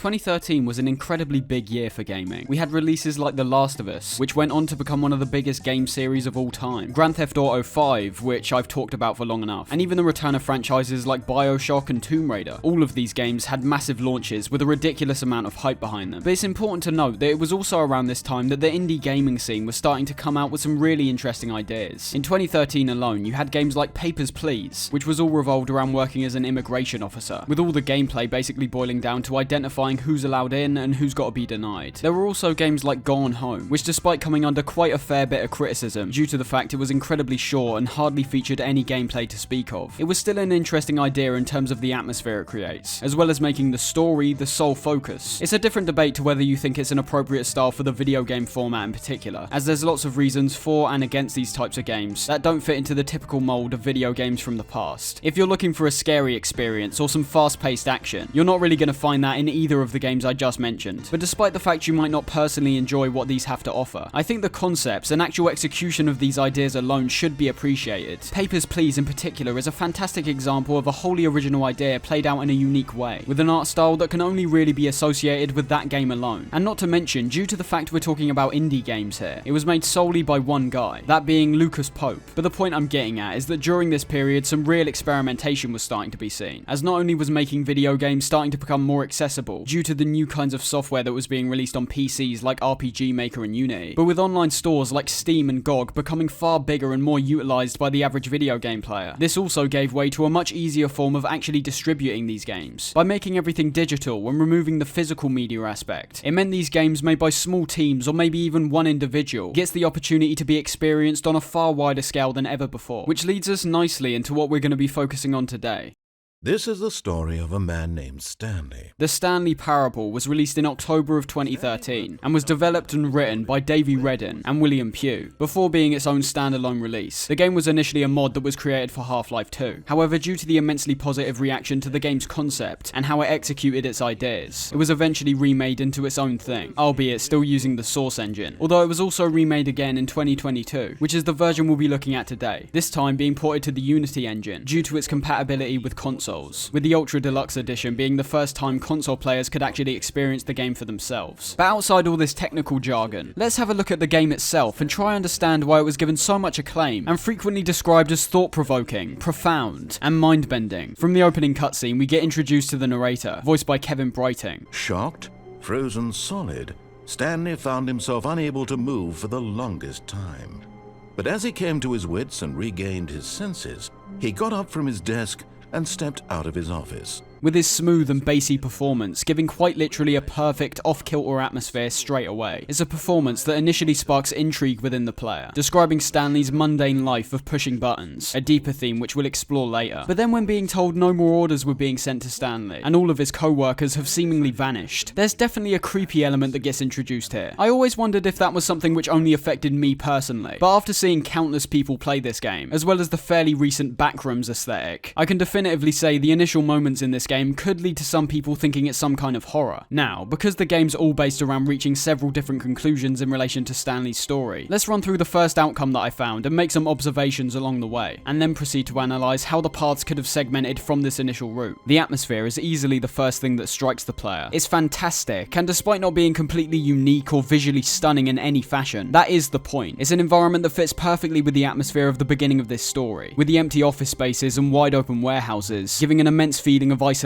2013 was an incredibly big year for gaming. We had releases like The Last of Us, which went on to become one of the biggest game series of all time, Grand Theft Auto 5, which I've talked about for long enough, and even the return of franchises like BioShock and Tomb Raider. All of these games had massive launches with a ridiculous amount of hype behind them. But it's important to note that it was also around this time that the indie gaming scene was starting to come out with some really interesting ideas. In 2013 alone, you had games like Papers, Please, which was all revolved around working as an immigration officer, with all the gameplay basically boiling down to identifying who's allowed in and who's got to be denied. There were also games like Gone Home, which despite coming under quite a fair bit of criticism due to the fact it was incredibly short and hardly featured any gameplay to speak of, it was still an interesting idea in terms of the atmosphere it creates, as well as making the story the sole focus. It's a different debate to whether you think it's an appropriate style for the video game format in particular, as there's lots of reasons for and against these types of games that don't fit into the typical mold of video games from the past. If you're looking for a scary experience or some fast-paced action, you're not really going to find that in either of the games I just mentioned. But despite the fact you might not personally enjoy what these have to offer, I think the concepts and actual execution of these ideas alone should be appreciated. Papers, Please in particular is a fantastic example of a wholly original idea played out in a unique way, with an art style that can only really be associated with that game alone. And not to mention, due to the fact we're talking about indie games here, it was made solely by one guy, that being Lucas Pope. But the point I'm getting at is that during this period some real experimentation was starting to be seen, as not only was making video games starting to become more accessible due to the new kinds of software that was being released on PCs like RPG Maker and Unity, but with online stores like Steam and GOG becoming far bigger and more utilized by the average video game player. This also gave way to a much easier form of actually distributing these games. By making everything digital and removing the physical media aspect, it meant these games made by small teams or maybe even one individual gets the opportunity to be experienced on a far wider scale than ever before, which leads us nicely into what we're going to be focusing on today. This is the story of a man named Stanley. The Stanley Parable was released in October of 2013 and was developed and written by Davey Redden and William Pugh, before being its own standalone release. The game was initially a mod that was created for Half-Life 2. However, due to the immensely positive reaction to the game's concept and how it executed its ideas, it was eventually remade into its own thing, albeit still using the Source engine, although it was also remade again in 2022, which is the version we'll be looking at today, this time being ported to the Unity engine due to its compatibility with consoles, with the Ultra Deluxe edition being the first time console players could actually experience the game for themselves. But outside all this technical jargon, let's have a look at the game itself and try and understand why it was given so much acclaim and frequently described as thought-provoking, profound, and mind-bending. From the opening cutscene, we get introduced to the narrator, voiced by Kevin Brighting. Shocked, frozen solid, Stanley found himself unable to move for the longest time. But as he came to his wits and regained his senses, he got up from his desk and stepped out of his office. With his smooth and bassy performance, giving quite literally a perfect off-kilter atmosphere straight away. It's a performance that initially sparks intrigue within the player, describing Stanley's mundane life of pushing buttons, a deeper theme which we'll explore later. But then when being told no more orders were being sent to Stanley, and all of his co-workers have seemingly vanished, there's definitely a creepy element that gets introduced here. I always wondered if that was something which only affected me personally, but after seeing countless people play this game, as well as the fairly recent backrooms aesthetic, I can definitively say the initial moments in this game could lead to some people thinking it's some kind of horror. Now, because the game's all based around reaching several different conclusions in relation to Stanley's story, let's run through the first outcome that I found and make some observations along the way, and then proceed to analyse how the paths could have segmented from this initial route. The atmosphere is easily the first thing that strikes the player. It's fantastic, and despite not being completely unique or visually stunning in any fashion, that is the point. It's an environment that fits perfectly with the atmosphere of the beginning of this story, with the empty office spaces and wide open warehouses, giving an immense feeling of isolation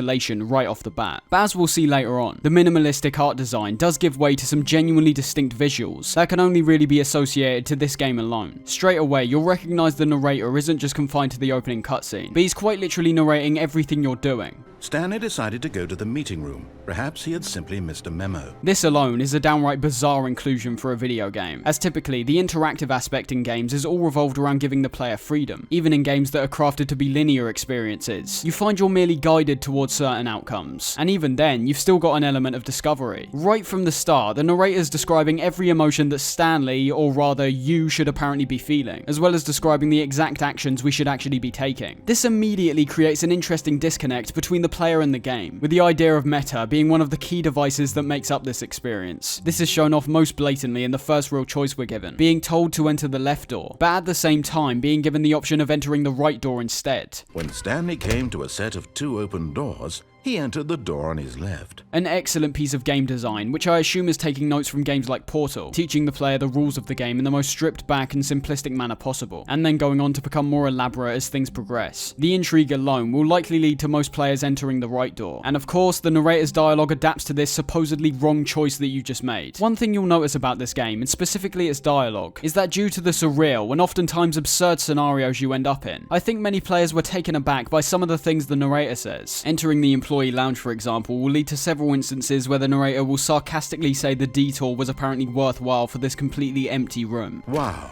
right off the bat. But as we'll see later on, the minimalistic art design does give way to some genuinely distinct visuals that can only really be associated to this game alone. Straight away, you'll recognise the narrator isn't just confined to the opening cutscene, but he's quite literally narrating everything you're doing. Stanley decided to go to the meeting room. Perhaps he had simply missed a memo. This alone is a downright bizarre inclusion for a video game, as typically the interactive aspect in games is all revolved around giving the player freedom. Even in games that are crafted to be linear experiences, you find you're merely guided towards certain outcomes, and even then, you've still got an element of discovery. Right from the start, the narrator's describing every emotion that Stanley, or rather you, should apparently be feeling, as well as describing the exact actions we should actually be taking. This immediately creates an interesting disconnect between the player and the game, with the idea of meta being one of the key devices that makes up this experience. This is shown off most blatantly in the first real choice we're given, being told to enter the left door, but at the same time being given the option of entering the right door instead. When Stanley came to a set of two open doors, He entered the door on his left. An excellent piece of game design, which I assume is taking notes from games like Portal, teaching the player the rules of the game in the most stripped back and simplistic manner possible, and then going on to become more elaborate as things progress. The intrigue alone will likely lead to most players entering the right door, and of course the narrator's dialogue adapts to this supposedly wrong choice that you just made. One thing you'll notice about this game, and specifically its dialogue, is that due to the surreal and oftentimes absurd scenarios you end up in, I think many players were taken aback by some of the things the narrator says. Entering the employee lounge, for example, will lead to several instances where the narrator will sarcastically say the detour was apparently worthwhile for this completely empty room. Wow.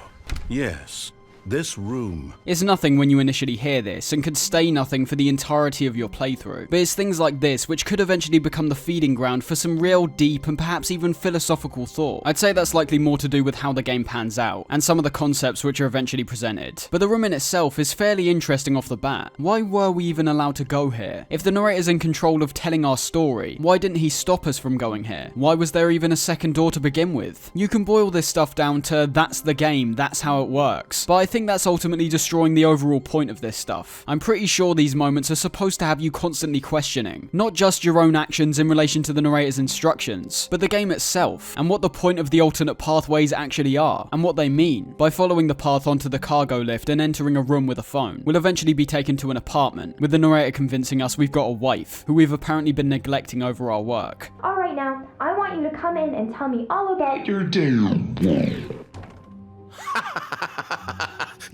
Yes. This room. It's nothing when you initially hear this, and could stay nothing for the entirety of your playthrough, but it's things like this which could eventually become the feeding ground for some real deep and perhaps even philosophical thought. I'd say that's likely more to do with how the game pans out, and some of the concepts which are eventually presented. But the room in itself is fairly interesting off the bat. Why were we even allowed to go here? If the narrator's in control of telling our story, why didn't he stop us from going here? Why was there even a second door to begin with? You can boil this stuff down to that's the game, that's how it works, but I think that's ultimately destroying the overall point of this stuff. I'm pretty sure these moments are supposed to have you constantly questioning, not just your own actions in relation to the narrator's instructions, but the game itself, and what the point of the alternate pathways actually are, and what they mean. By following the path onto the cargo lift and entering a room with a phone, we'll eventually be taken to an apartment, with the narrator convincing us we've got a wife, who we've apparently been neglecting over our work. Alright now, I want you to come in and tell me all about your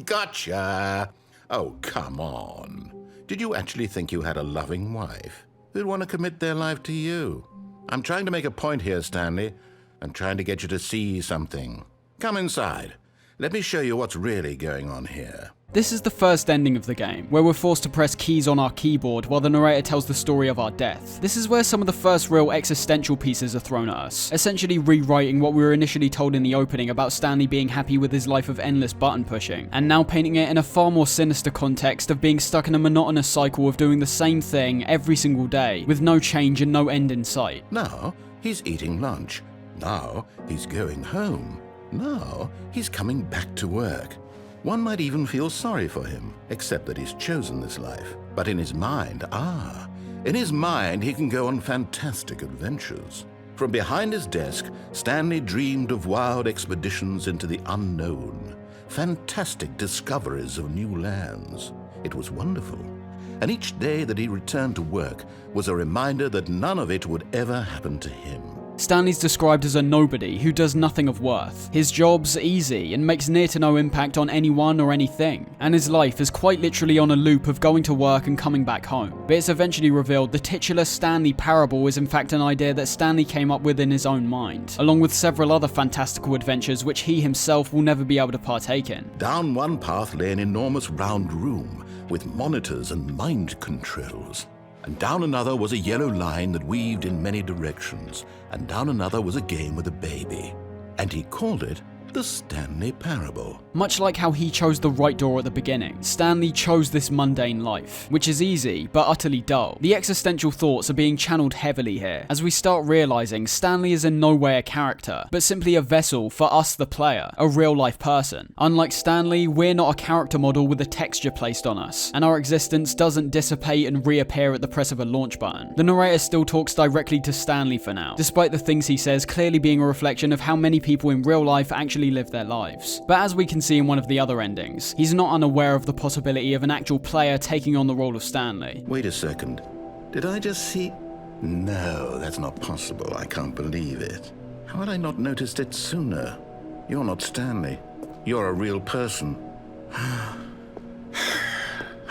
Gotcha! Oh, come on. Did you actually think you had a loving wife who'd want to commit their life to you? I'm trying to make a point here, Stanley. I'm trying to get you to see something. Come inside. Let me show you what's really going on here. This is the first ending of the game, where we're forced to press keys on our keyboard while the narrator tells the story of our death. This is where some of the first real existential pieces are thrown at us, essentially rewriting what we were initially told in the opening about Stanley being happy with his life of endless button pushing, and now painting it in a far more sinister context of being stuck in a monotonous cycle of doing the same thing every single day, with no change and no end in sight. Now, he's eating lunch. Now, he's going home. Now, he's coming back to work. One might even feel sorry for him, except that he's chosen this life. But in his mind, he can go on fantastic adventures. From behind his desk, Stanley dreamed of wild expeditions into the unknown, fantastic discoveries of new lands. It was wonderful. And each day that he returned to work was a reminder that none of it would ever happen to him. Stanley's described as a nobody who does nothing of worth. His job's easy and makes near to no impact on anyone or anything, and his life is quite literally on a loop of going to work and coming back home. But it's eventually revealed the titular Stanley Parable is in fact an idea that Stanley came up with in his own mind, along with several other fantastical adventures which he himself will never be able to partake in. Down one path lay an enormous round room with monitors and mind controls. And down another was a yellow line that weaved in many directions, and down another was a game with a baby. And he called it the Stanley Parable. Much like how he chose the right door at the beginning, Stanley chose this mundane life, which is easy but utterly dull. The existential thoughts are being channeled heavily here, as we start realizing Stanley is in no way a character, but simply a vessel for us the player, a real life person. Unlike Stanley, we're not a character model with a texture placed on us, and our existence doesn't dissipate and reappear at the press of a launch button. The narrator still talks directly to Stanley for now, despite the things he says clearly being a reflection of how many people in real life actually live their lives. But as we can see in one of the other endings, he's not unaware of the possibility of an actual player taking on the role of Stanley. Wait a second. Did I just see? No, that's not possible. I can't believe it. How had I not noticed it sooner? You're not Stanley. You're a real person.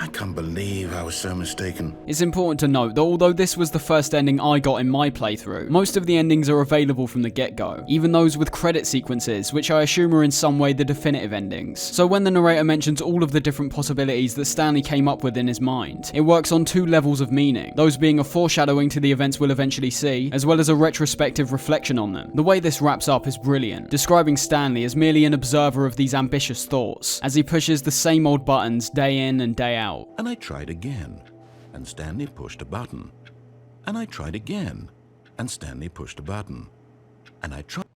I can't believe I was so mistaken. It's important to note that although this was the first ending I got in my playthrough, most of the endings are available from the get-go, even those with credit sequences, which I assume are in some way the definitive endings. So when the narrator mentions all of the different possibilities that Stanley came up with in his mind, it works on two levels of meaning, those being a foreshadowing to the events we'll eventually see, as well as a retrospective reflection on them. The way this wraps up is brilliant, describing Stanley as merely an observer of these ambitious thoughts, as he pushes the same old buttons day in and day out. And I tried again, and Stanley pushed a button. And I tried again, and Stanley pushed a button. And I tried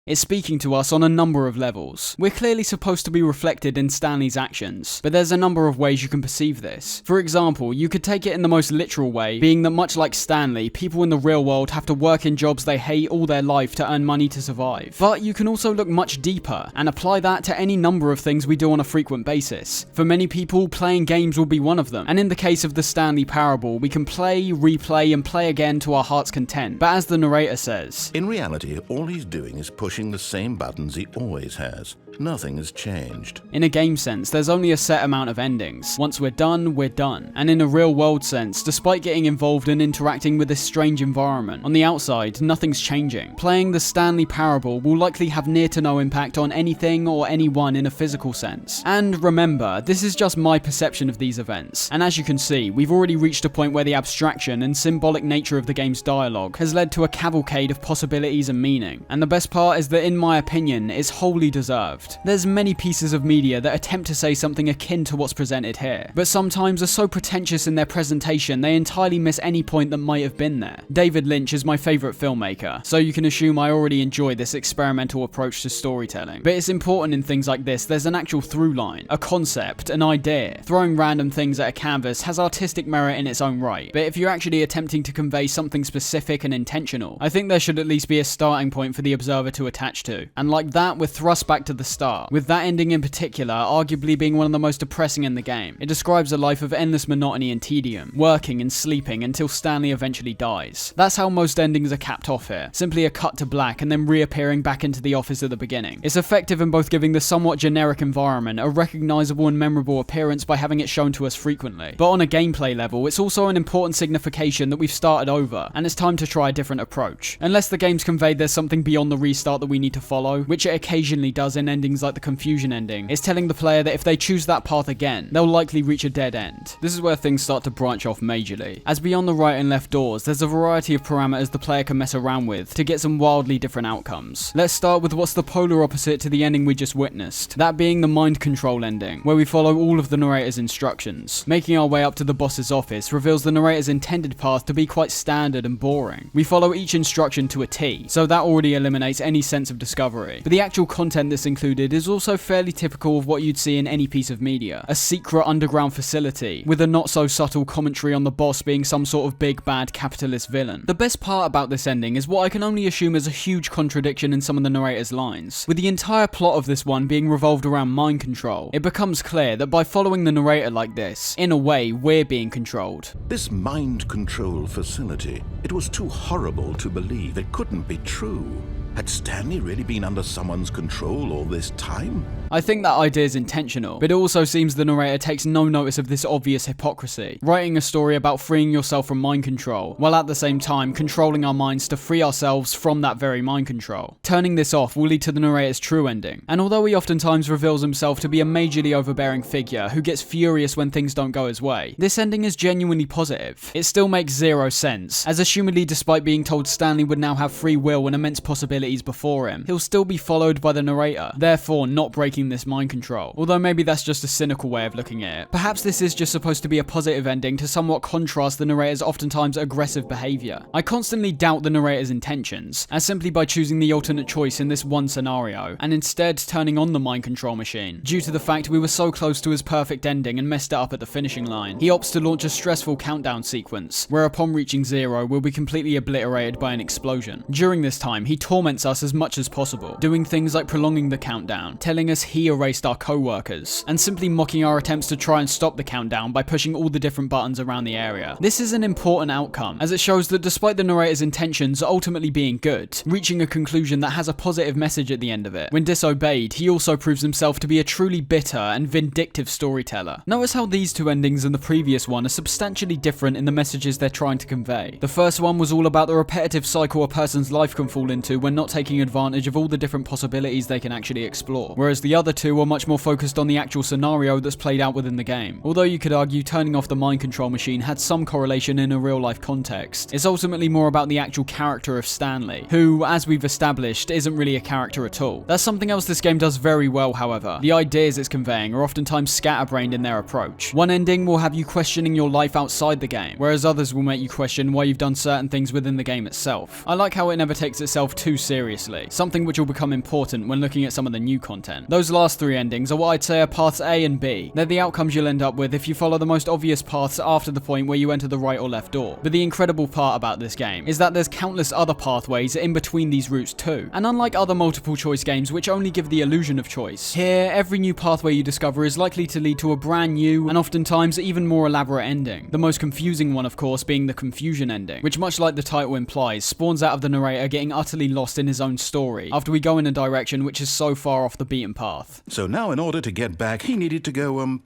It's speaking to us on a number of levels. We're clearly supposed to be reflected in Stanley's actions, but there's a number of ways you can perceive this. For example, you could take it in the most literal way, being that much like Stanley, people in the real world have to work in jobs they hate all their life to earn money to survive. But you can also look much deeper and apply that to any number of things we do on a frequent basis. For many people, playing games will be one of them, and in the case of the Stanley Parable, we can play, replay, and play again to our heart's content. But as the narrator says, in reality, all he's doing is pushing the same buttons he always has. Nothing has changed. In a game sense, there's only a set amount of endings. Once we're done, we're done. And in a real world sense, despite getting involved and interacting with this strange environment, on the outside, nothing's changing. Playing the Stanley Parable will likely have near to no impact on anything or anyone in a physical sense. And remember, this is just my perception of these events. And as you can see, we've already reached a point where the abstraction and symbolic nature of the game's dialogue has led to a cavalcade of possibilities and meaning. And the best part is that in my opinion, it's wholly deserved. There's many pieces of media that attempt to say something akin to what's presented here, but sometimes are so pretentious in their presentation they entirely miss any point that might have been there. David Lynch is my favourite filmmaker, so you can assume I already enjoy this experimental approach to storytelling. But it's important in things like this, there's an actual through line, a concept, an idea. Throwing random things at a canvas has artistic merit in its own right, but if you're actually attempting to convey something specific and intentional, I think there should at least be a starting point for the observer to attach to. And like that, we're thrust back to the start, with that ending in particular arguably being one of the most depressing in the game. It describes a life of endless monotony and tedium, working and sleeping until Stanley eventually dies. That's how most endings are capped off here, simply a cut to black and then reappearing back into the office at the beginning. It's effective in both giving the somewhat generic environment a recognizable and memorable appearance by having it shown to us frequently, but on a gameplay level, it's also an important signification that we've started over, and it's time to try a different approach. Unless the game's conveyed there's something beyond the restart that we need to follow, which it occasionally does in endings like the confusion ending, it's telling the player that if they choose that path again, they'll likely reach a dead end. This is where things start to branch off majorly, as beyond the right and left doors, there's a variety of parameters the player can mess around with to get some wildly different outcomes. Let's start with what's the polar opposite to the ending we just witnessed, that being the mind control ending, where we follow all of the narrator's instructions. Making our way up to the boss's office reveals the narrator's intended path to be quite standard and boring. We follow each instruction to a T, so that already eliminates any sense of discovery. But the actual content that's included is also fairly typical of what you'd see in any piece of media. A secret underground facility, with a not so subtle commentary on the boss being some sort of big bad capitalist villain. The best part about this ending is what I can only assume is a huge contradiction in some of the narrator's lines. With the entire plot of this one being revolved around mind control, it becomes clear that by following the narrator like this, in a way, we're being controlled. This mind control facility, it was too horrible to believe. It couldn't be true. Had Stanley really been under someone's control all this time? I think that idea is intentional, but it also seems the narrator takes no notice of this obvious hypocrisy, writing a story about freeing yourself from mind control, while at the same time controlling our minds to free ourselves from that very mind control. Turning this off will lead to the narrator's true ending, and although he oftentimes reveals himself to be a majorly overbearing figure who gets furious when things don't go his way, this ending is genuinely positive. It still makes zero sense, as assumedly despite being told Stanley would now have free will and immense possibilities before him, he'll still be followed by the narrator, therefore not breaking this mind control. Although maybe that's just a cynical way of looking at it. Perhaps this is just supposed to be a positive ending to somewhat contrast the narrator's oftentimes aggressive behaviour. I constantly doubt the narrator's intentions, as simply by choosing the alternate choice in this one scenario, and instead turning on the mind control machine, due to the fact we were so close to his perfect ending and messed it up at the finishing line, he opts to launch a stressful countdown sequence, where upon reaching 0 we'll be completely obliterated by an explosion. During this time, he torments us as much as possible, doing things like prolonging the countdown, telling us he erased our co-workers, and simply mocking our attempts to try and stop the countdown by pushing all the different buttons around the area. This is an important outcome, as it shows that despite the narrator's intentions ultimately being good, reaching a conclusion that has a positive message at the end of it, when disobeyed, he also proves himself to be a truly bitter and vindictive storyteller. Notice how these two endings and the previous one are substantially different in the messages they're trying to convey. The first one was all about the repetitive cycle a person's life can fall into when not taking advantage of all the different possibilities they can actually explore, whereas the other two are much more focused on the actual scenario that's played out within the game. Although you could argue turning off the mind control machine had some correlation in a real life context, it's ultimately more about the actual character of Stanley, who, as we've established, isn't really a character at all. That's something else this game does very well, however. The ideas it's conveying are oftentimes scatterbrained in their approach. One ending will have you questioning your life outside the game, whereas others will make you question why you've done certain things within the game itself. I like how it never takes itself too seriously, something which will become important when looking at some of the new content. Those last 3 endings are what I'd say are paths A and B. They're the outcomes you'll end up with if you follow the most obvious paths after the point where you enter the right or left door. But the incredible part about this game is that there's countless other pathways in between these routes too. And unlike other multiple choice games which only give the illusion of choice, here every new pathway you discover is likely to lead to a brand new and oftentimes even more elaborate ending. The most confusing one, of course, being the confusion ending, which much like the title implies, spawns out of the narrator getting utterly lost in his own story after we go in a direction which is so far off the beaten path. So now in order to get back, he needed to go,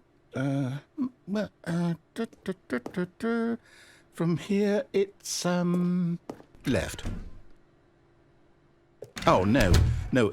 from here it's, left. Oh, no,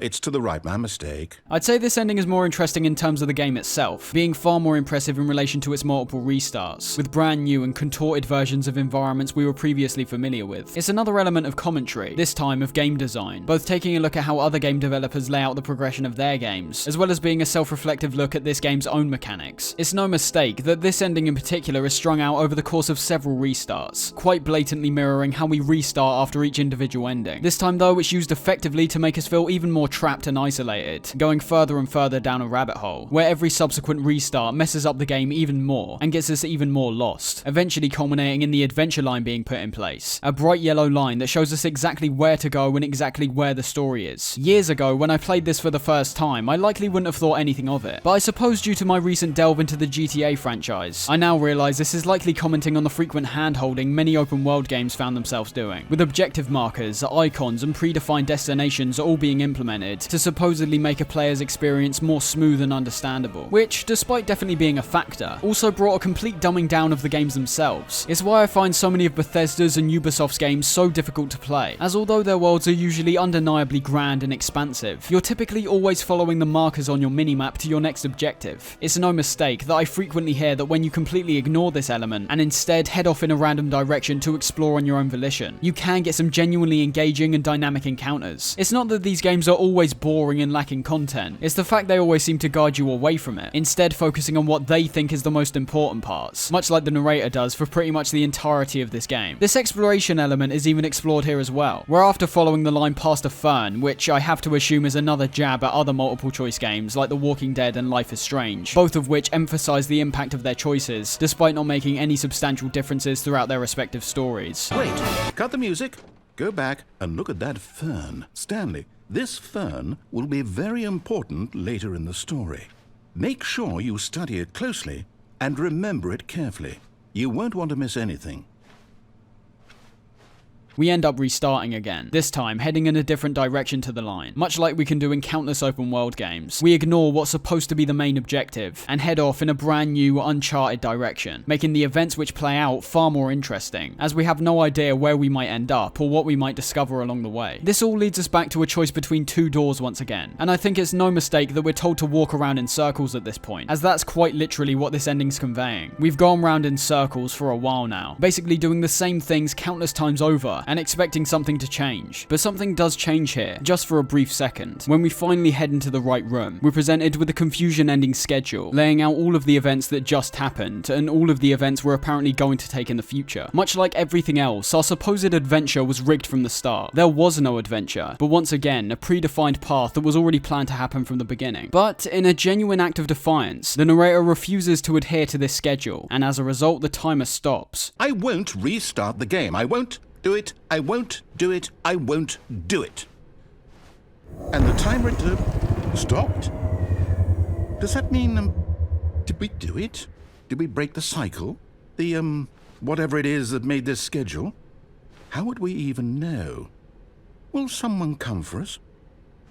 it's to the right, my mistake. I'd say this ending is more interesting in terms of the game itself, being far more impressive in relation to its multiple restarts, with brand new and contorted versions of environments we were previously familiar with. It's another element of commentary, this time of game design, both taking a look at how other game developers lay out the progression of their games, as well as being a self-reflective look at this game's own mechanics. It's no mistake that this ending in particular is strung out over the course of several restarts, quite blatantly mirroring how we restart after each individual ending. This time though, it's used effectively to make us feel even more trapped and isolated, going further and further down a rabbit hole, where every subsequent restart messes up the game even more and gets us even more lost, eventually culminating in the adventure line being put in place, a bright yellow line that shows us exactly where to go and exactly where the story is. Years ago, when I played this for the first time, I likely wouldn't have thought anything of it, but I suppose due to my recent delve into the GTA franchise, I now realise this is likely commenting on the frequent hand-holding many open world games found themselves doing, with objective markers, icons and predefined destinations all being implemented to supposedly make a player's experience more smooth and understandable, which, despite definitely being a factor, also brought a complete dumbing down of the games themselves. It's why I find so many of Bethesda's and Ubisoft's games so difficult to play, as although their worlds are usually undeniably grand and expansive, you're typically always following the markers on your minimap to your next objective. It's no mistake that I frequently hear that when you completely ignore this element and instead head off in a random direction to explore on your own volition, you can get some genuinely engaging and dynamic encounters. It's not that these games are always boring and lacking content, it's the fact they always seem to guide you away from it, instead focusing on what they think is the most important parts, much like the narrator does for pretty much the entirety of this game. This exploration element is even explored here as well, where after following the line past a fern, which I have to assume is another jab at other multiple choice games like The Walking Dead and Life is Strange, both of which emphasize the impact of their choices, despite not making any substantial differences throughout their respective stories. Wait, cut the music. Go back and look at that fern. Stanley, this fern will be very important later in the story. Make sure you study it closely and remember it carefully. You won't want to miss anything. We end up restarting again, this time heading in a different direction to the line. Much like we can do in countless open world games, we ignore what's supposed to be the main objective and head off in a brand new, uncharted direction, making the events which play out far more interesting, as we have no idea where we might end up or what we might discover along the way. This all leads us back to a choice between 2 doors once again, and I think it's no mistake that we're told to walk around in circles at this point, as that's quite literally what this ending's conveying. We've gone round in circles for a while now, basically doing the same things countless times over, and expecting something to change. But something does change here, just for a brief second. When we finally head into the right room, we're presented with a confusion ending schedule, laying out all of the events that just happened, and all of the events we're apparently going to take in the future. Much like everything else, our supposed adventure was rigged from the start. There was no adventure, but once again, a predefined path that was already planned to happen from the beginning. But in a genuine act of defiance, the narrator refuses to adhere to this schedule, and as a result, the timer stops. I won't restart the game. I won't do it. I won't do it. I won't do it. And the timer stopped? Does that mean, did we do it? Did we break the cycle? The, whatever it is that made this schedule? How would we even know? Will someone come for us?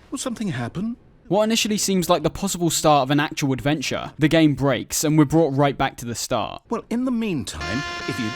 Will something happen? What initially seems like the possible start of an actual adventure, the game breaks and we're brought right back to the start. Well, in the meantime, if you...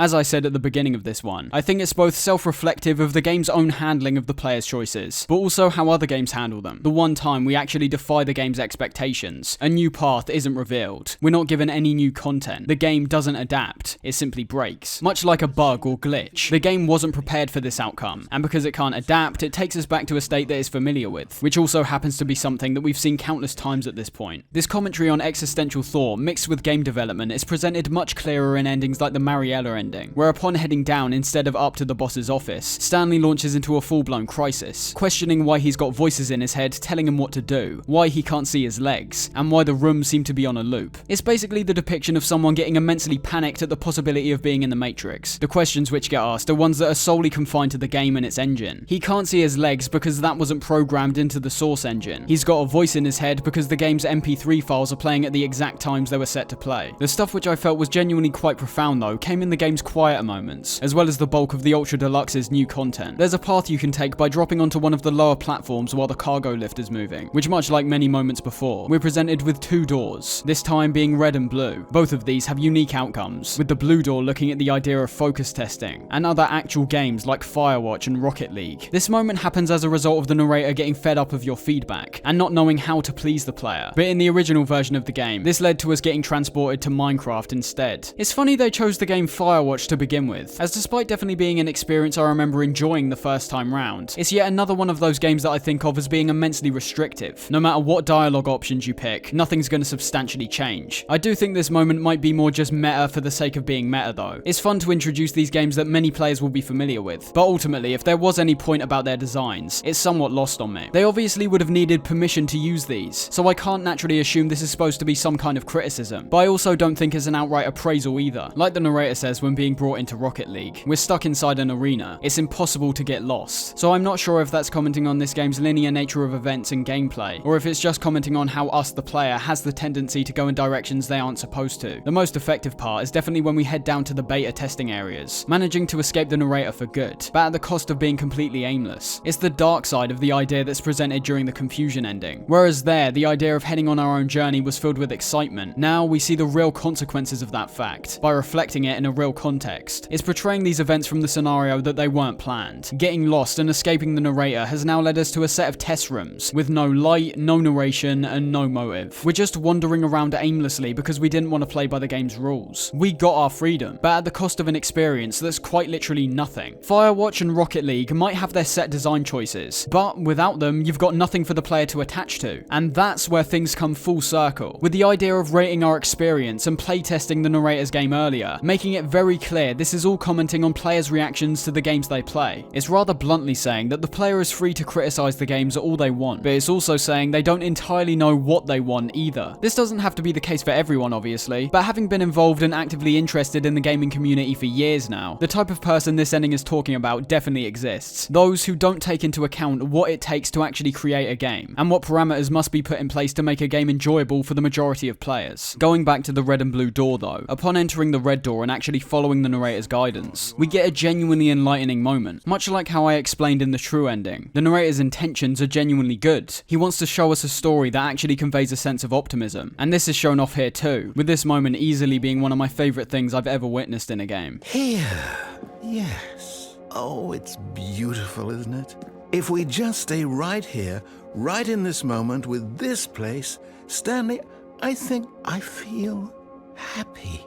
As I said at the beginning of this one, I think it's both self-reflective of the game's own handling of the player's choices, but also how other games handle them. The one time we actually defy the game's expectations, a new path isn't revealed, we're not given any new content, the game doesn't adapt, it simply breaks. Much like a bug or glitch, the game wasn't prepared for this outcome, and because it can't adapt, it takes us back to a state that it's familiar with, which also happens to be something that we've seen countless times at this point. This commentary on existential thought mixed with game development is presented much clearer in endings like the Mariella ending, ending, where upon heading down instead of up to the boss's office, Stanley launches into a full-blown crisis, questioning why he's got voices in his head telling him what to do, why he can't see his legs, and why the room seemed to be on a loop. It's basically the depiction of someone getting immensely panicked at the possibility of being in the Matrix. The questions which get asked are ones that are solely confined to the game and its engine. He can't see his legs because that wasn't programmed into the source engine. He's got a voice in his head because the game's MP3 files are playing at the exact times they were set to play. The stuff which I felt was genuinely quite profound though came in the game's quieter moments, as well as the bulk of the Ultra Deluxe's new content. There's a path you can take by dropping onto one of the lower platforms while the cargo lift is moving, which much like many moments before, we're presented with two doors, this time being red and blue. Both of these have unique outcomes, with the blue door looking at the idea of focus testing, and other actual games like Firewatch and Rocket League. This moment happens as a result of the narrator getting fed up of your feedback, and not knowing how to please the player. But in the original version of the game, this led to us getting transported to Minecraft instead. It's funny they chose the game Firewatch to begin with, as despite definitely being an experience I remember enjoying the first time round, it's yet another one of those games that I think of as being immensely restrictive. No matter what dialogue options you pick, nothing's going to substantially change. I do think this moment might be more just meta for the sake of being meta though. It's fun to introduce these games that many players will be familiar with, but ultimately if there was any point about their designs, it's somewhat lost on me. They obviously would have needed permission to use these, so I can't naturally assume this is supposed to be some kind of criticism, but I also don't think it's an outright appraisal either. Like the narrator says when being brought into Rocket League, we're stuck inside an arena, it's impossible to get lost. So I'm not sure if that's commenting on this game's linear nature of events and gameplay, or if it's just commenting on how us the player has the tendency to go in directions they aren't supposed to. The most effective part is definitely when we head down to the beta testing areas, managing to escape the narrator for good, but at the cost of being completely aimless. It's the dark side of the idea that's presented during the confusion ending. Whereas there, the idea of heading on our own journey was filled with excitement, now we see the real consequences of that fact, by reflecting it in a real context. It's portraying these events from the scenario that they weren't planned. Getting lost and escaping the narrator has now led us to a set of test rooms, with no light, no narration, and no motive. We're just wandering around aimlessly because we didn't want to play by the game's rules. We got our freedom, but at the cost of an experience that's quite literally nothing. Firewatch and Rocket League might have their set design choices, but without them, you've got nothing for the player to attach to. And that's where things come full circle, with the idea of rating our experience and playtesting the narrator's game earlier, making it very clear this is all commenting on players' reactions to the games they play. It's rather bluntly saying that the player is free to criticize the games all they want, but it's also saying they don't entirely know what they want either. This doesn't have to be the case for everyone obviously, but having been involved and actively interested in the gaming community for years now, the type of person this ending is talking about definitely exists. Those who don't take into account what it takes to actually create a game, and what parameters must be put in place to make a game enjoyable for the majority of players. Going back to the red and blue door though, upon entering the red door and actually following the narrator's guidance, we get a genuinely enlightening moment, much like how I explained in the true ending. The narrator's intentions are genuinely good. He wants to show us a story that actually conveys a sense of optimism, and this is shown off here too, with this moment easily being one of my favourite things I've ever witnessed in a game. Here, yes. Oh, it's beautiful, isn't it? If we just stay right here, right in this moment with this place, Stanley, I think I feel happy.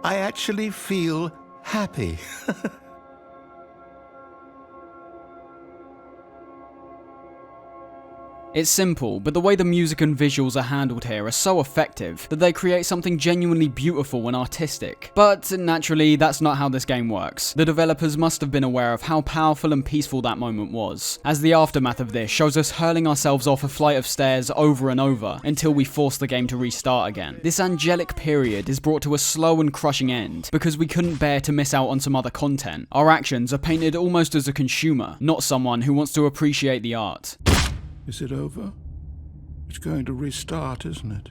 I actually feel happy. It's simple, but the way the music and visuals are handled here are so effective that they create something genuinely beautiful and artistic. But naturally, that's not how this game works. The developers must have been aware of how powerful and peaceful that moment was, as the aftermath of this shows us hurling ourselves off a flight of stairs over and over until we force the game to restart again. This angelic period is brought to a slow and crushing end because we couldn't bear to miss out on some other content. Our actions are painted almost as a consumer, not someone who wants to appreciate the art. Is it over? It's going to restart, isn't it?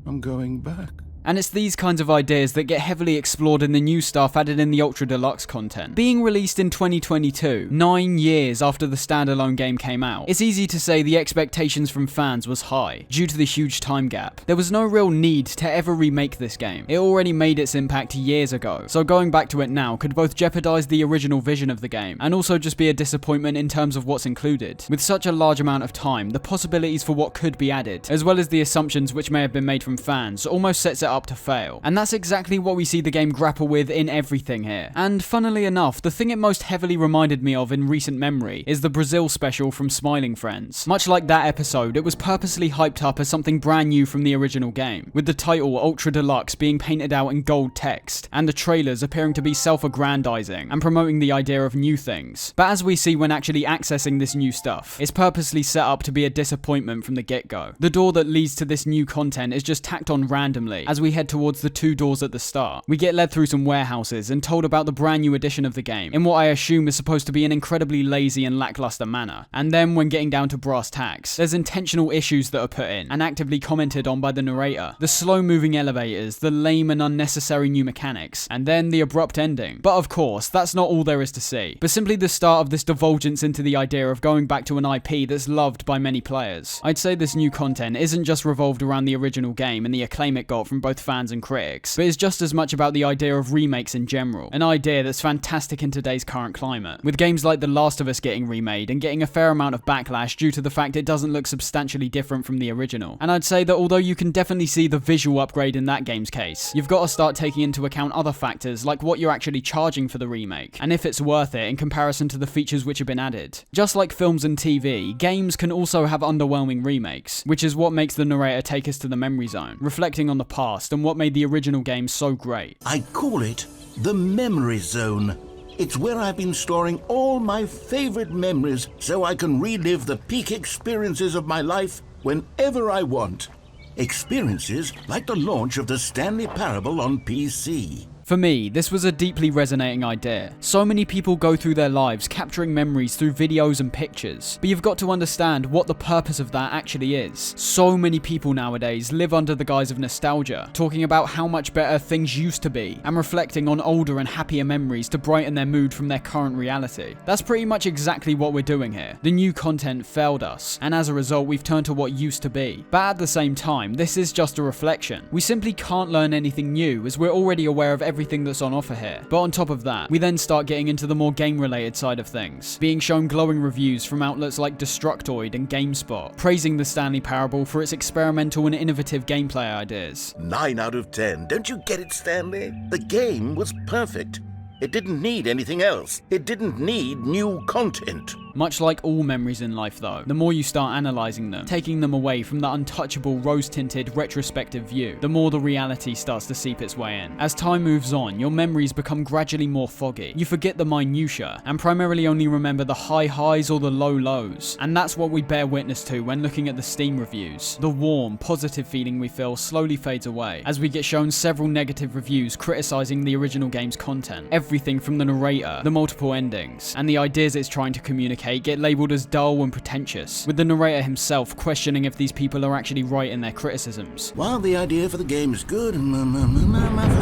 I'm going back. And it's these kinds of ideas that get heavily explored in the new stuff added in the Ultra Deluxe content. Being released in 2022, 9 years after the standalone game came out, it's easy to say the expectations from fans was high, due to the huge time gap. There was no real need to ever remake this game. It already made its impact years ago, so going back to it now could both jeopardize the original vision of the game, and also just be a disappointment in terms of what's included. With such a large amount of time, the possibilities for what could be added, as well as the assumptions which may have been made from fans, almost sets it up up to fail. And that's exactly what we see the game grapple with in everything here. And funnily enough, the thing it most heavily reminded me of in recent memory is the Brazil special from Smiling Friends. Much like that episode, it was purposely hyped up as something brand new from the original game, with the title Ultra Deluxe being painted out in gold text, and the trailers appearing to be self-aggrandizing and promoting the idea of new things. But as we see when actually accessing this new stuff, it's purposely set up to be a disappointment from the get-go. The door that leads to this new content is just tacked on randomly as we head towards the two doors at the start. We get led through some warehouses and told about the brand new edition of the game, in what I assume is supposed to be an incredibly lazy and lackluster manner. And then when getting down to brass tacks, there's intentional issues that are put in and actively commented on by the narrator. The slow-moving elevators, the lame and unnecessary new mechanics, and then the abrupt ending. But of course, that's not all there is to see, but simply the start of this divulgence into the idea of going back to an IP that's loved by many players. I'd say this new content isn't just revolved around the original game and the acclaim it got from both fans and critics, but is just as much about the idea of remakes in general, an idea that's fantastic in today's current climate, with games like The Last of Us getting remade and getting a fair amount of backlash due to the fact it doesn't look substantially different from the original. And I'd say that although you can definitely see the visual upgrade in that game's case, you've got to start taking into account other factors like what you're actually charging for the remake, and if it's worth it in comparison to the features which have been added. Just like films and TV, games can also have underwhelming remakes, which is what makes the narrator take us to the memory zone, reflecting on the past and what made the original game so great. I call it the memory zone. It's where I've been storing all my favorite memories so I can relive the peak experiences of my life whenever I want. Experiences like the launch of the Stanley Parable on PC. For me, this was a deeply resonating idea. So many people go through their lives capturing memories through videos and pictures, but you've got to understand what the purpose of that actually is. So many people nowadays live under the guise of nostalgia, talking about how much better things used to be, and reflecting on older and happier memories to brighten their mood from their current reality. That's pretty much exactly what we're doing here. The new content failed us, and as a result we've turned to what used to be. But at the same time, this is just a reflection. We simply can't learn anything new as we're already aware of everything that's on offer here. But on top of that, we then start getting into the more game-related side of things, being shown glowing reviews from outlets like Destructoid and GameSpot, praising the Stanley Parable for its experimental and innovative gameplay ideas. 9 out of 10. Don't you get it, Stanley? The game was perfect. It didn't need anything else. It didn't need new content. Much like all memories in life though, the more you start analysing them, taking them away from the untouchable rose-tinted retrospective view, the more the reality starts to seep its way in. As time moves on, your memories become gradually more foggy. You forget the minutiae, and primarily only remember the high highs or the low lows. And that's what we bear witness to when looking at the Steam reviews. The warm, positive feeling we feel slowly fades away, as we get shown several negative reviews criticising the original game's content. Everything from the narrator, the multiple endings, and the ideas it's trying to communicate get labelled as dull and pretentious, with the narrator himself questioning if these people are actually right in their criticisms. While the idea for the game is good, for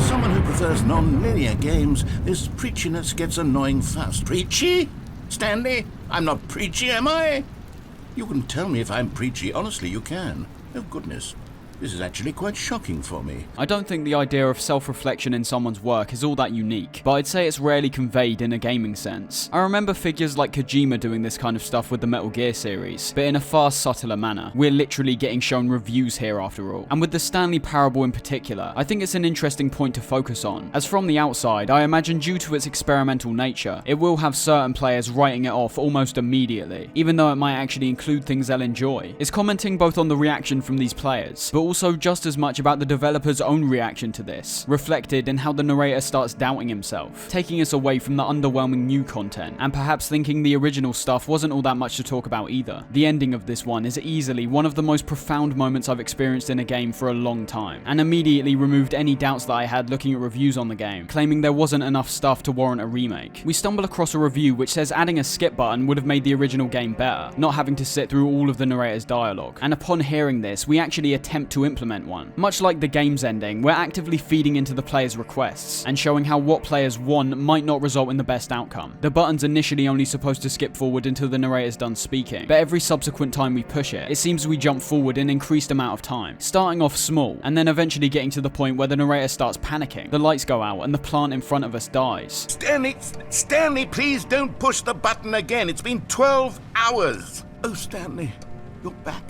someone who prefers non-linear games, this preachiness gets annoying fast. Preachy? Stanley? I'm not preachy, am I? You can tell me if I'm preachy. Honestly, you can. Oh, goodness. This is actually quite shocking for me. I don't think the idea of self-reflection in someone's work is all that unique, but I'd say it's rarely conveyed in a gaming sense. I remember figures like Kojima doing this kind of stuff with the Metal Gear series, but in a far subtler manner. We're literally getting shown reviews here after all. And with the Stanley Parable in particular, I think it's an interesting point to focus on, as from the outside, I imagine due to its experimental nature, it will have certain players writing it off almost immediately, even though it might actually include things they'll enjoy. It's commenting both on the reaction from these players, but also just as much about the developer's own reaction to this, reflected in how the narrator starts doubting himself, taking us away from the underwhelming new content, and perhaps thinking the original stuff wasn't all that much to talk about either. The ending of this one is easily one of the most profound moments I've experienced in a game for a long time, and immediately removed any doubts that I had looking at reviews on the game, claiming there wasn't enough stuff to warrant a remake. We stumble across a review which says adding a skip button would have made the original game better, not having to sit through all of the narrator's dialogue, and upon hearing this, we actually attempt to implement one. Much like the game's ending, we're actively feeding into the player's requests, and showing how what players want might not result in the best outcome. The button's initially only supposed to skip forward until the narrator's done speaking, but every subsequent time we push it, it seems we jump forward an increased amount of time, starting off small, and then eventually getting to the point where the narrator starts panicking, the lights go out, and the plant in front of us dies. Stanley, please don't push the button again. It's been 12 hours. Oh, Stanley, you're back.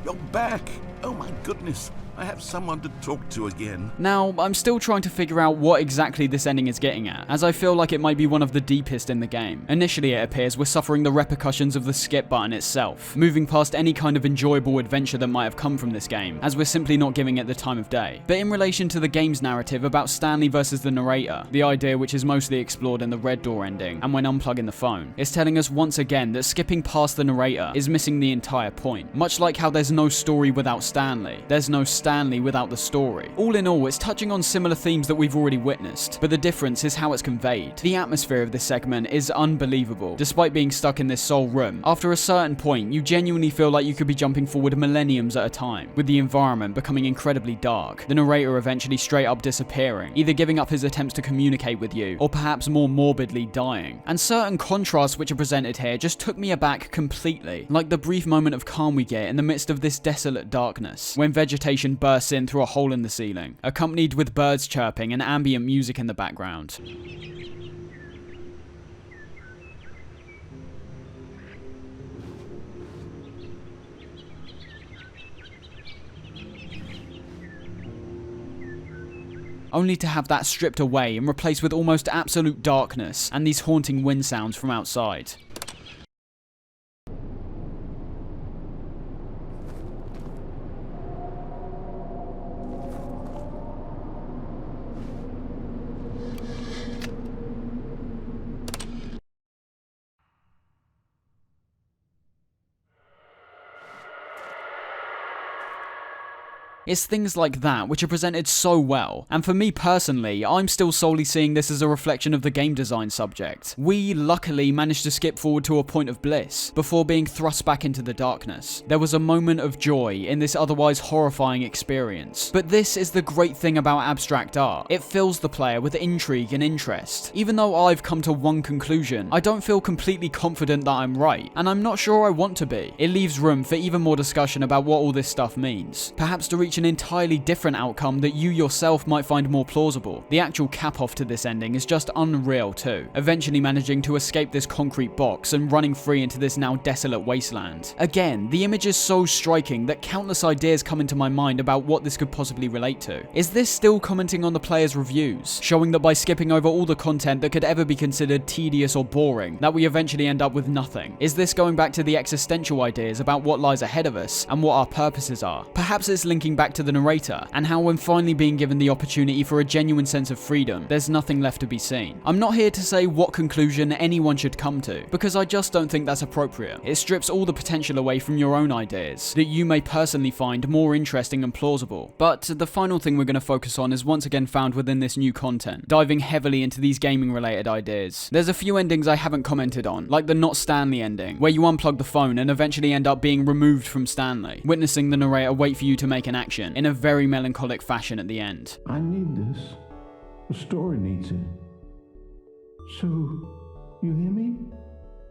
You're back. Oh, my goodness. I have someone to talk to again. Now, I'm still trying to figure out what exactly this ending is getting at, as I feel like it might be one of the deepest in the game. Initially, it appears we're suffering the repercussions of the skip button itself, moving past any kind of enjoyable adventure that might have come from this game, as we're simply not giving it the time of day. But in relation to the game's narrative about Stanley versus the narrator, the idea which is mostly explored in the Red Door ending, and when unplugging the phone, it's telling us once again that skipping past the narrator is missing the entire point. Much like how there's no story without Stanley, there's no Stanley without the story. All in all, it's touching on similar themes that we've already witnessed, but the difference is how it's conveyed. The atmosphere of this segment is unbelievable. Despite being stuck in this sole room, after a certain point, you genuinely feel like you could be jumping forward millenniums at a time, with the environment becoming incredibly dark, the narrator eventually straight up disappearing, either giving up his attempts to communicate with you, or perhaps more morbidly dying. And certain contrasts which are presented here just took me aback completely, like the brief moment of calm we get in the midst of this desolate darkness, when vegetation bursts in through a hole in the ceiling, accompanied with birds chirping and ambient music in the background. Only to have that stripped away and replaced with almost absolute darkness and these haunting wind sounds from outside. It's things like that which are presented so well, and for me personally, I'm still solely seeing this as a reflection of the game design subject. We luckily managed to skip forward to a point of bliss, before being thrust back into the darkness. There was a moment of joy in this otherwise horrifying experience. But this is the great thing about abstract art. It fills the player with intrigue and interest. Even though I've come to one conclusion, I don't feel completely confident that I'm right, and I'm not sure I want to be. It leaves room for even more discussion about what all this stuff means, perhaps to reach an entirely different outcome that you yourself might find more plausible. The actual cap-off to this ending is just unreal too, eventually managing to escape this concrete box and running free into this now desolate wasteland. Again, the image is so striking that countless ideas come into my mind about what this could possibly relate to. Is this still commenting on the player's reviews, showing that by skipping over all the content that could ever be considered tedious or boring, that we eventually end up with nothing? Is this going back to the existential ideas about what lies ahead of us and what our purposes are? Perhaps it's linking back to the narrator, and how when finally being given the opportunity for a genuine sense of freedom, there's nothing left to be seen. I'm not here to say what conclusion anyone should come to, because I just don't think that's appropriate. It strips all the potential away from your own ideas, that you may personally find more interesting and plausible. But the final thing we're going to focus on is once again found within this new content, diving heavily into these gaming related ideas. There's a few endings I haven't commented on, like the Not Stanley ending, where you unplug the phone and eventually end up being removed from Stanley, witnessing the narrator wait for you to make an action, in a very melancholic fashion at the end. I need this. The story needs it. So, you hear me?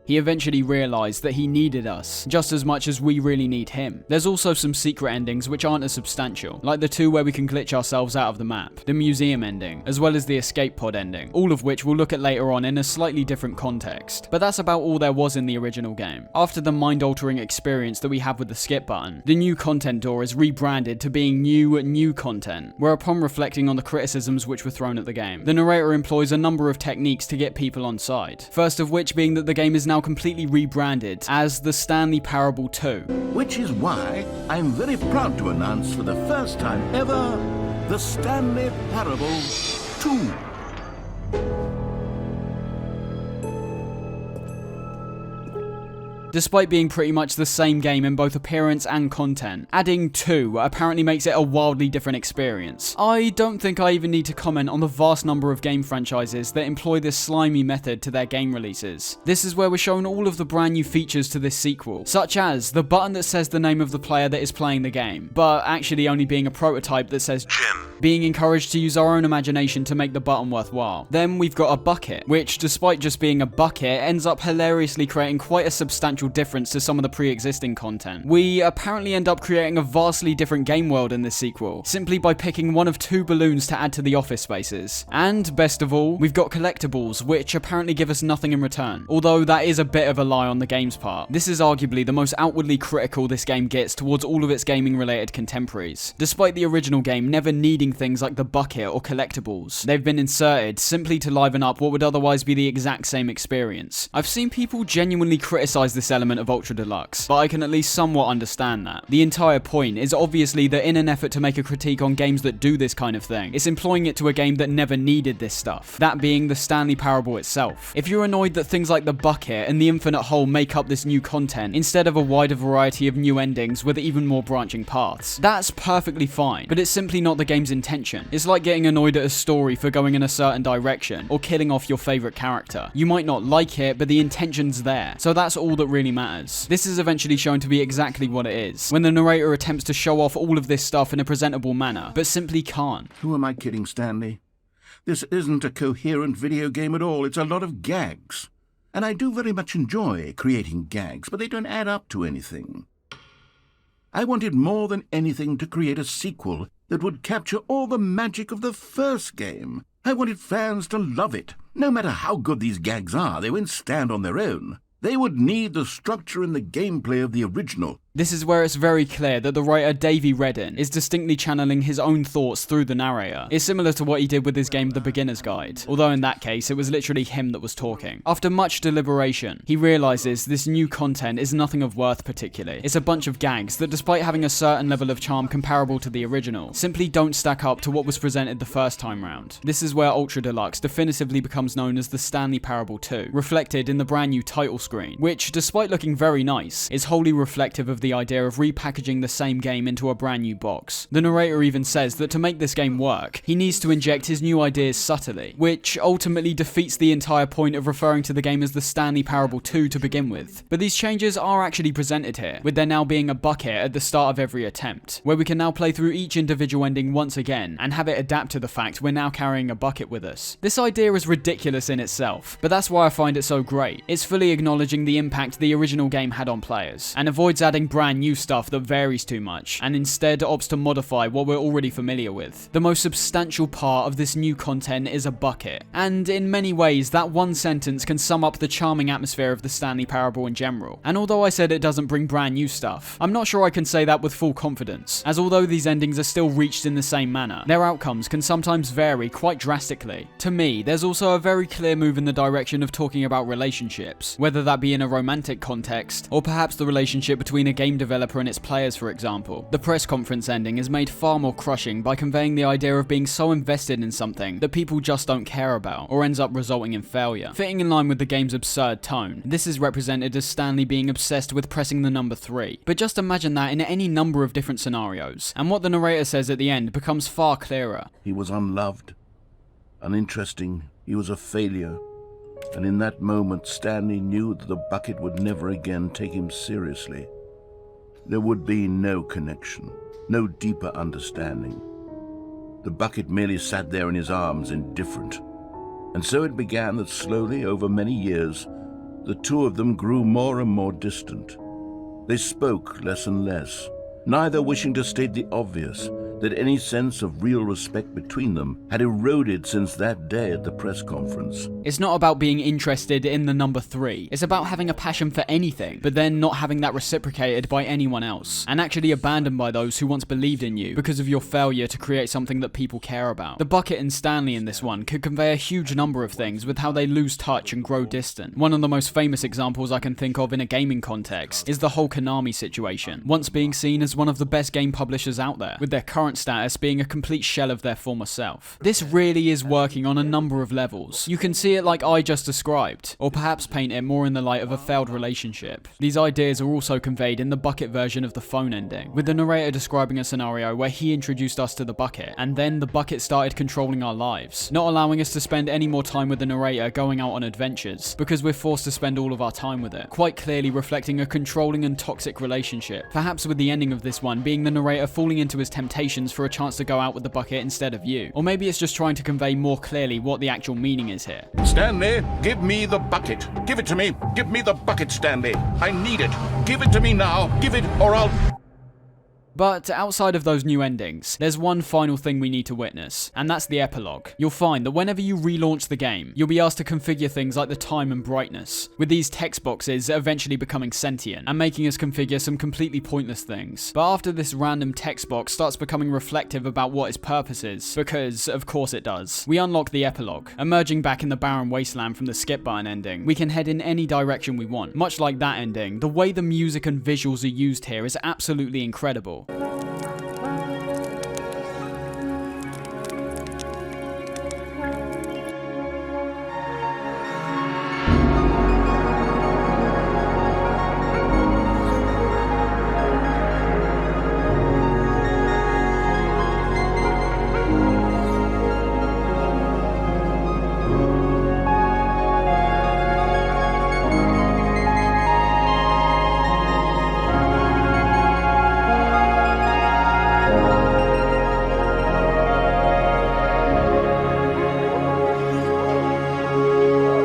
He eventually realised that he needed us, just as much as we really need him. There's also some secret endings which aren't as substantial, like the two where we can glitch ourselves out of the map, the museum ending, as well as the escape pod ending, all of which we'll look at later on in a slightly different context. But that's about all there was in the original game. After the mind-altering experience that we have with the skip button, the new content door is rebranded to being new content, whereupon reflecting on the criticisms which were thrown at the game, the narrator employs a number of techniques to get people on side. First of which being that the game is now completely rebranded as the Stanley Parable 2. Which is why I'm very proud to announce for the first time ever, the Stanley Parable 2. Despite being pretty much the same game in both appearance and content, adding 2 apparently makes it a wildly different experience. I don't think I even need to comment on the vast number of game franchises that employ this slimy method to their game releases. This is where we're shown all of the brand new features to this sequel, such as the button that says the name of the player that is playing the game, but actually only being a prototype that says Jim. being encouraged to use our own imagination to make the button worthwhile. Then we've got a bucket, which despite just being a bucket, ends up hilariously creating quite a substantial difference to some of the pre-existing content. We apparently end up creating a vastly different game world in this sequel, simply by picking one of 2 balloons to add to the office spaces. And best of all, we've got collectibles, which apparently give us nothing in return. Although that is a bit of a lie on the game's part. This is arguably the most outwardly critical this game gets towards all of its gaming related contemporaries. Despite the original game never needing things like the bucket or collectibles, they've been inserted simply to liven up what would otherwise be the exact same experience. I've seen people genuinely criticize this element of Ultra Deluxe, but I can at least somewhat understand that. The entire point is obviously that in an effort to make a critique on games that do this kind of thing, it's employing it to a game that never needed this stuff, that being the Stanley Parable itself. If you're annoyed that things like the bucket and the infinite hole make up this new content instead of a wider variety of new endings with even more branching paths, that's perfectly fine, but it's simply not the game's intention. It's like getting annoyed at a story for going in a certain direction, or killing off your favorite character. You might not like it, but the intention's there, so that's all that really matters. This is eventually shown to be exactly what it is, when the narrator attempts to show off all of this stuff in a presentable manner, but simply can't. Who am I kidding, Stanley? This isn't a coherent video game at all. It's a lot of gags. And I do very much enjoy creating gags, but they don't add up to anything. I wanted more than anything to create a sequel that would capture all the magic of the first game. I wanted fans to love it. No matter how good these gags are, they won't stand on their own. They would need the structure and the gameplay of the original. This is where it's very clear that the writer Davey Redden is distinctly channeling his own thoughts through the narrator. It's similar to what he did with his game The Beginner's Guide, although in that case it was literally him that was talking. After much deliberation, he realizes this new content is nothing of worth particularly. It's a bunch of gags that, despite having a certain level of charm comparable to the original, simply don't stack up to what was presented the first time round. This is where Ultra Deluxe definitively becomes known as the Stanley Parable 2, reflected in the brand new title screen, which, despite looking very nice, is wholly reflective of the idea of repackaging the same game into a brand new box. The narrator even says that to make this game work, he needs to inject his new ideas subtly, which ultimately defeats the entire point of referring to the game as the Stanley Parable 2 to begin with. But these changes are actually presented here, with there now being a bucket at the start of every attempt, where we can now play through each individual ending once again, and have it adapt to the fact we're now carrying a bucket with us. This idea is ridiculous in itself, but that's why I find it so great. It's fully acknowledging the impact the original game had on players, and avoids adding brand new stuff that varies too much, and instead opts to modify what we're already familiar with. The most substantial part of this new content is a bucket, and in many ways that one sentence can sum up the charming atmosphere of the Stanley Parable in general. And although I said it doesn't bring brand new stuff, I'm not sure I can say that with full confidence, as although these endings are still reached in the same manner, their outcomes can sometimes vary quite drastically. To me, there's also a very clear move in the direction of talking about relationships, whether that be in a romantic context, or perhaps the relationship between a game developer and its players, for example. The press conference ending is made far more crushing by conveying the idea of being so invested in something that people just don't care about, or ends up resulting in failure. Fitting in line with the game's absurd tone, this is represented as Stanley being obsessed with pressing the number 3. But just imagine that in any number of different scenarios, and what the narrator says at the end becomes far clearer. He was unloved, uninteresting, he was a failure. And in that moment, Stanley knew that the bucket would never again take him seriously. There would be no connection, no deeper understanding. The bucket merely sat there in his arms, indifferent. And so it began that slowly, over many years, the two of them grew more and more distant. They spoke less and less, neither wishing to state the obvious, that any sense of real respect between them had eroded since that day at the press conference. It's not about being interested in the number 3. It's about having a passion for anything, but then not having that reciprocated by anyone else, and actually abandoned by those who once believed in you because of your failure to create something that people care about. The bucket and Stanley in this one could convey a huge number of things with how they lose touch and grow distant. One of the most famous examples I can think of in a gaming context is the whole Konami situation, once being seen as one of the best game publishers out there, with their current status being a complete shell of their former self. This really is working on a number of levels. You can see it like I just described, or perhaps paint it more in the light of a failed relationship. These ideas are also conveyed in the bucket version of the phone ending, with the narrator describing a scenario where he introduced us to the bucket, and then the bucket started controlling our lives, not allowing us to spend any more time with the narrator going out on adventures, because we're forced to spend all of our time with it, quite clearly reflecting a controlling and toxic relationship, perhaps with the ending of this one being the narrator falling into his temptation actions for a chance to go out with the bucket instead of you. Or maybe it's just trying to convey more clearly what the actual meaning is here. Stanley, give me the bucket. Give it to me. Give me the bucket, Stanley. I need it. Give it to me now. Give it, or I'll... But outside of those new endings, there's one final thing we need to witness, and that's the epilogue. You'll find that whenever you relaunch the game, you'll be asked to configure things like the time and brightness, with these text boxes eventually becoming sentient and making us configure some completely pointless things. But after this random text box starts becoming reflective about what its purpose is, because of course it does, we unlock the epilogue. Emerging back in the barren wasteland from the skip button ending, we can head in any direction we want. Much like that ending, the way the music and visuals are used here is absolutely incredible.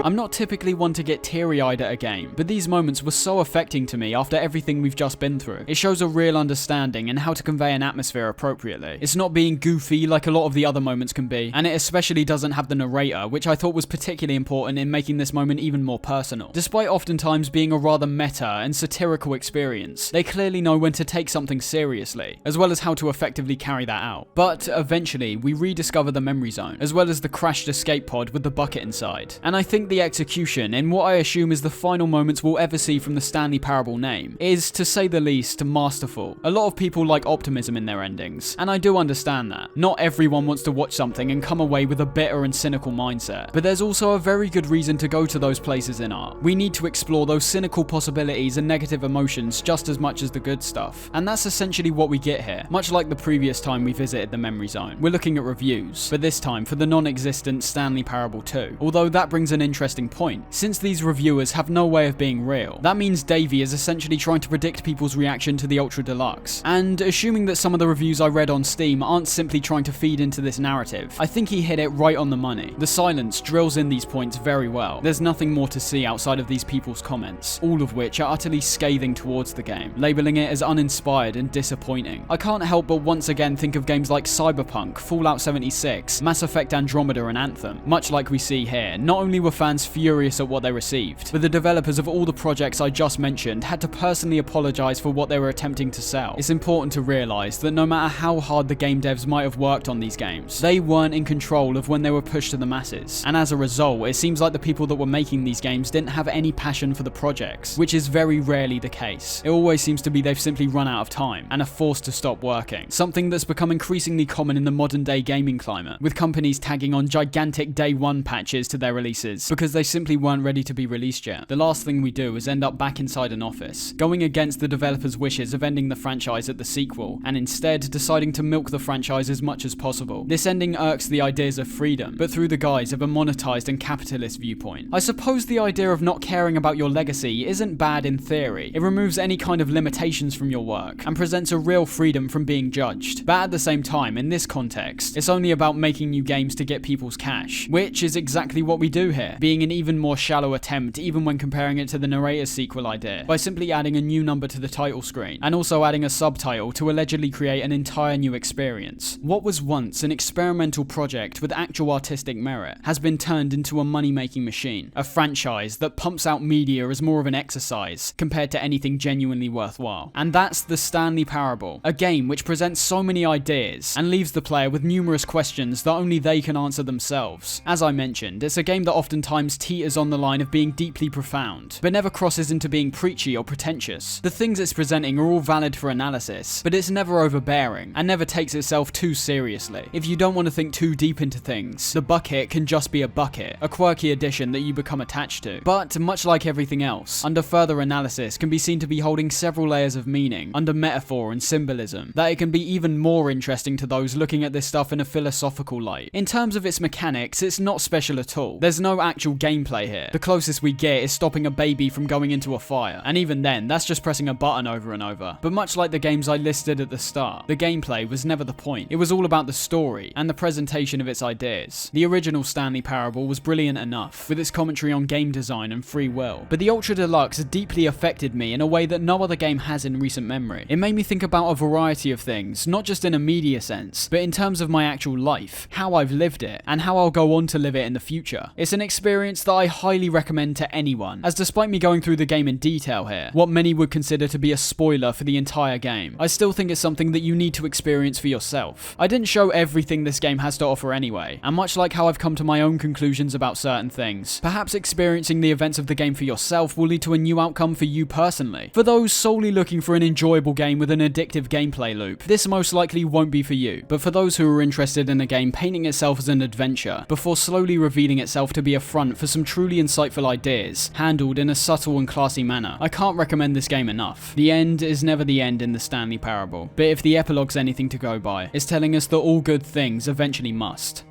I'm not typically one to get teary-eyed at a game, but these moments were so affecting to me after everything we've just been through. It shows a real understanding and how to convey an atmosphere appropriately. It's not being goofy like a lot of the other moments can be, and it especially doesn't have the narrator, which I thought was particularly important in making this moment even more personal. Despite oftentimes being a rather meta and satirical experience, they clearly know when to take something seriously, as well as how to effectively carry that out. But eventually, we rediscover the memory zone, as well as the crashed escape pod with the bucket inside. And I think the execution, in what I assume is the final moments we'll ever see from the Stanley Parable name, is, to say the least, masterful. A lot of people like optimism in their endings, and I do understand that. Not everyone wants to watch something and come away with a bitter and cynical mindset, but there's also a very good reason to go to those places in art. We need to explore those cynical possibilities and negative emotions just as much as the good stuff, and that's essentially what we get here. Much like the previous time we visited the memory zone, we're looking at reviews, but this time for the non-existent Stanley Parable 2, although that brings an interesting point. Since these reviewers have no way of being real, that means Davey is essentially trying to predict people's reaction to the Ultra Deluxe. And assuming that some of the reviews I read on Steam aren't simply trying to feed into this narrative, I think he hit it right on the money. The silence drills in these points very well. There's nothing more to see outside of these people's comments, all of which are utterly scathing towards the game, labeling it as uninspired and disappointing. I can't help but once again think of games like Cyberpunk, Fallout 76, Mass Effect Andromeda and Anthem. Much like we see here, not only were fans furious at what they received, but the developers of all the projects I just mentioned had to personally apologize for what they were attempting to sell. It's important to realize that no matter how hard the game devs might have worked on these games, they weren't in control of when they were pushed to the masses. And as a result, it seems like the people that were making these games didn't have any passion for the projects, which is very rarely the case. It always seems to be they've simply run out of time and are forced to stop working. Something that's become increasingly common in the modern day gaming climate, with companies tagging on gigantic day one patches to their releases because they simply weren't ready to be released yet. The last thing we do is end up back inside an office, going against the developers' wishes of ending the franchise at the sequel, and instead deciding to milk the franchise as much as possible. This ending irks the ideas of freedom, but through the guise of a monetized and capitalist viewpoint. I suppose the idea of not caring about your legacy isn't bad in theory. It removes any kind of limitations from your work, and presents a real freedom from being judged. But at the same time, in this context, it's only about making new games to get people's cash, which is exactly what we do here, being an even more shallow attempt even when comparing it to the narrator's sequel idea, by simply adding a new number to the title screen, and also adding a subtitle to allegedly create an entire new experience. What was once an experimental project with actual artistic merit has been turned into a money-making machine, a franchise that pumps out media as more of an exercise compared to anything genuinely worthwhile. And that's the Stanley Parable, a game which presents so many ideas and leaves the player with numerous questions that only they can answer themselves. As I mentioned, it's a game that oftentimes teeters on the line of being deeply profound, but never crosses into being preachy or pretentious. The things it's presenting are all valid for analysis, but it's never overbearing, and never takes itself too seriously. If you don't want to think too deep into things, the bucket can just be a bucket, a quirky addition that you become attached to. But much like everything else, under further analysis can be seen to be holding several layers of meaning, under metaphor and symbolism, that it can be even more interesting to those looking at this stuff in a philosophical light. In terms of its mechanics, it's not special at all. There's no actual gameplay here. The closest we get is stopping a baby from going into a fire, and even then, that's just pressing a button over and over. But much like the games I listed at the start, the gameplay was never the point. It was all about the story and the presentation of its ideas. The original Stanley Parable was brilliant enough, with its commentary on game design and free will, but the Ultra Deluxe deeply affected me in a way that no other game has in recent memory. It made me think about a variety of things, not just in a media sense, but in terms of my actual life, how I've lived it, and how I'll go on to live it in the future. It's an experience that I highly recommend to anyone, as despite me going through the game in detail here, what many would consider to be a spoiler for the entire game, I still think it's something that you need to experience for yourself. I didn't show everything this game has to offer anyway, and much like how I've come to my own conclusions about certain things, perhaps experiencing the events of the game for yourself will lead to a new outcome for you personally. For those solely looking for an enjoyable game with an addictive gameplay loop, this most likely won't be for you, but for those who are interested in a game painting itself as an adventure, before slowly revealing itself to be a front for some truly insightful ideas, handled in a subtle and classy manner, I can't recommend this game enough. The end is never the end in the Stanley Parable, but if the epilogue's anything to go by, it's telling us that all good things eventually must.